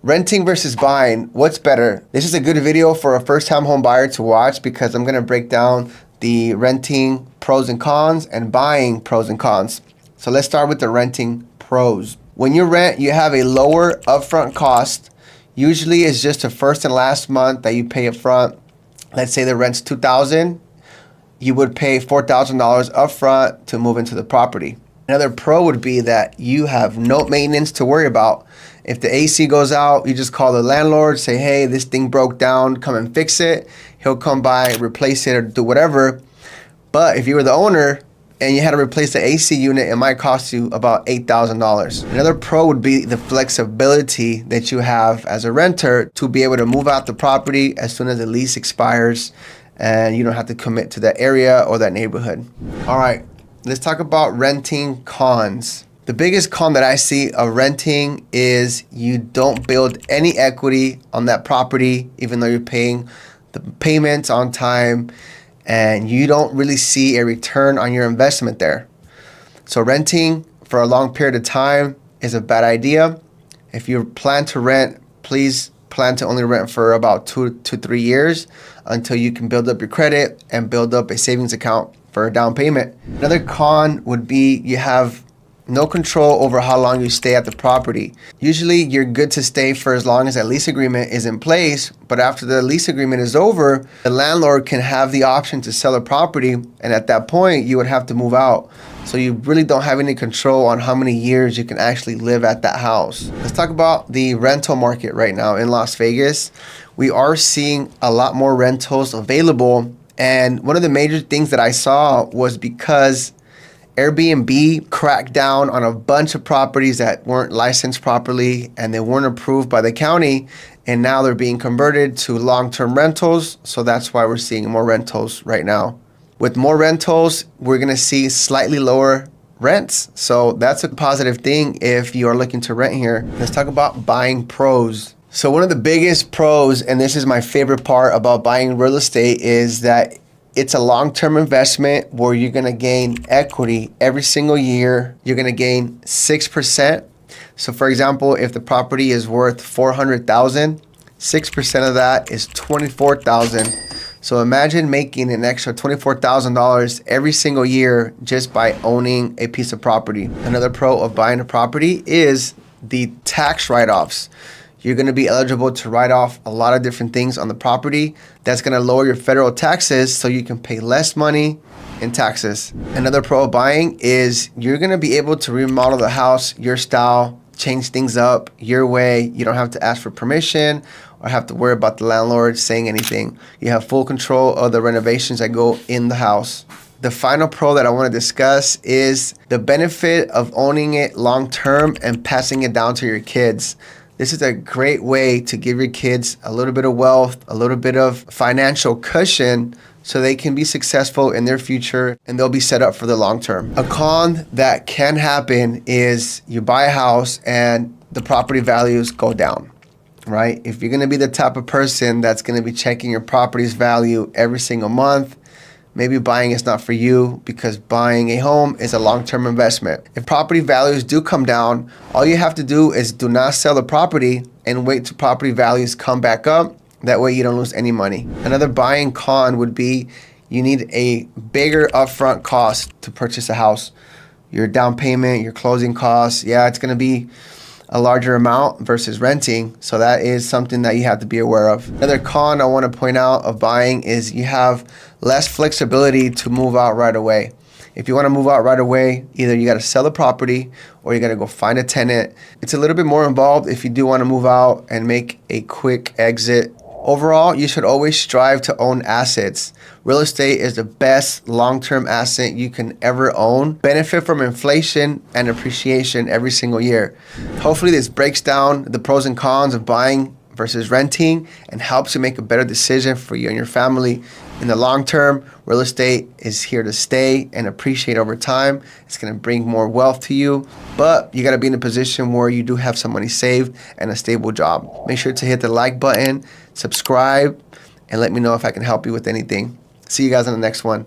Renting versus buying, what's better? This is a good video for a first-time home buyer to watch because I'm gonna break down the renting pros and cons and buying pros and cons. So let's start with the renting pros. When you rent, you have a lower upfront cost. Usually it's just the first and last month that you pay up front. Let's say the rent's $2,000, you would pay $4,000 upfront to move into the property. Another pro would be that you have no maintenance to worry about. If the AC goes out, you just call the landlord, say, hey, this thing broke down, come and fix it. He'll come by, replace it, or do whatever. But if you were the owner and you had to replace the AC unit, it might cost you about $8,000. Another pro would be the flexibility that you have as a renter to be able to move out the property as soon as the lease expires and you don't have to commit to that area or that neighborhood. All right. Let's talk about renting cons. The biggest con that I see of renting is you don't build any equity on that property, even though you're paying the payments on time, and you don't really see a return on your investment there. So renting for a long period of time is a bad idea. If you plan to rent, please plan to only rent for about 2 to 3 years until you can build up your credit and build up a savings account for a down payment. Another con would be you have no control over how long you stay at the property. Usually you're good to stay for as long as that lease agreement is in place, but after the lease agreement is over, the landlord can have the option to sell the property, and at that point you would have to move out. So you really don't have any control on how many years you can actually live at that house. Let's talk about the rental market right now in Las Vegas. We are seeing a lot more rentals available. And one of the major things that I saw was because Airbnb cracked down on a bunch of properties that weren't licensed properly and they weren't approved by the county, and now they're being converted to long-term rentals. So that's why we're seeing more rentals right now. With more rentals, we're gonna see slightly lower rents. So that's a positive thing if you are looking to rent here. Let's talk about buying pros. So one of the biggest pros, and this is my favorite part about buying real estate, is that it's a long-term investment where you're gonna gain equity every single year. You're gonna gain 6%. So for example, if the property is worth $400,000, 6% of that is $24,000. So imagine making an extra $24,000 every single year just by owning a piece of property. Another pro of buying a property is the tax write-offs. You're going to be eligible to write off a lot of different things on the property. That's going to lower your federal taxes so you can pay less money in taxes. Another pro of buying is you're going to be able to remodel the house your style, change things up your way. You don't have to ask for permission or have to worry about the landlord saying anything. You have full control of the renovations that go in the house. The final pro that I want to discuss is the benefit of owning it long term and passing it down to your kids. This is a great way to give your kids a little bit of wealth, a little bit of financial cushion so they can be successful in their future and they'll be set up for the long term. A con that can happen is you buy a house and the property values go down, right? If you're gonna be the type of person that's gonna be checking your property's value every single month, maybe buying is not for you because buying a home is a long-term investment. If property values do come down, all you have to do is do not sell the property and wait till property values come back up. That way you don't lose any money. Another buying con would be you need a bigger upfront cost to purchase a house. Your down payment, your closing costs, yeah, it's gonna be a larger amount versus renting. So that is something that you have to be aware of. Another con I want to point out of buying is you have less flexibility to move out right away. If you want to move out right away, either you got to sell the property or you got to go find a tenant. It's a little bit more involved if you do want to move out and make a quick exit. Overall, you should always strive to own assets. Real estate is the best long-term asset you can ever own. Benefit from inflation and appreciation every single year. Hopefully this breaks down the pros and cons of buying versus renting and helps you make a better decision for you and your family. In the long term, real estate is here to stay and appreciate over time. It's going to bring more wealth to you, but you got to be in a position where you do have some money saved and a stable job. Make sure to hit the like button, subscribe, and let me know if I can help you with anything. See you guys on the next one.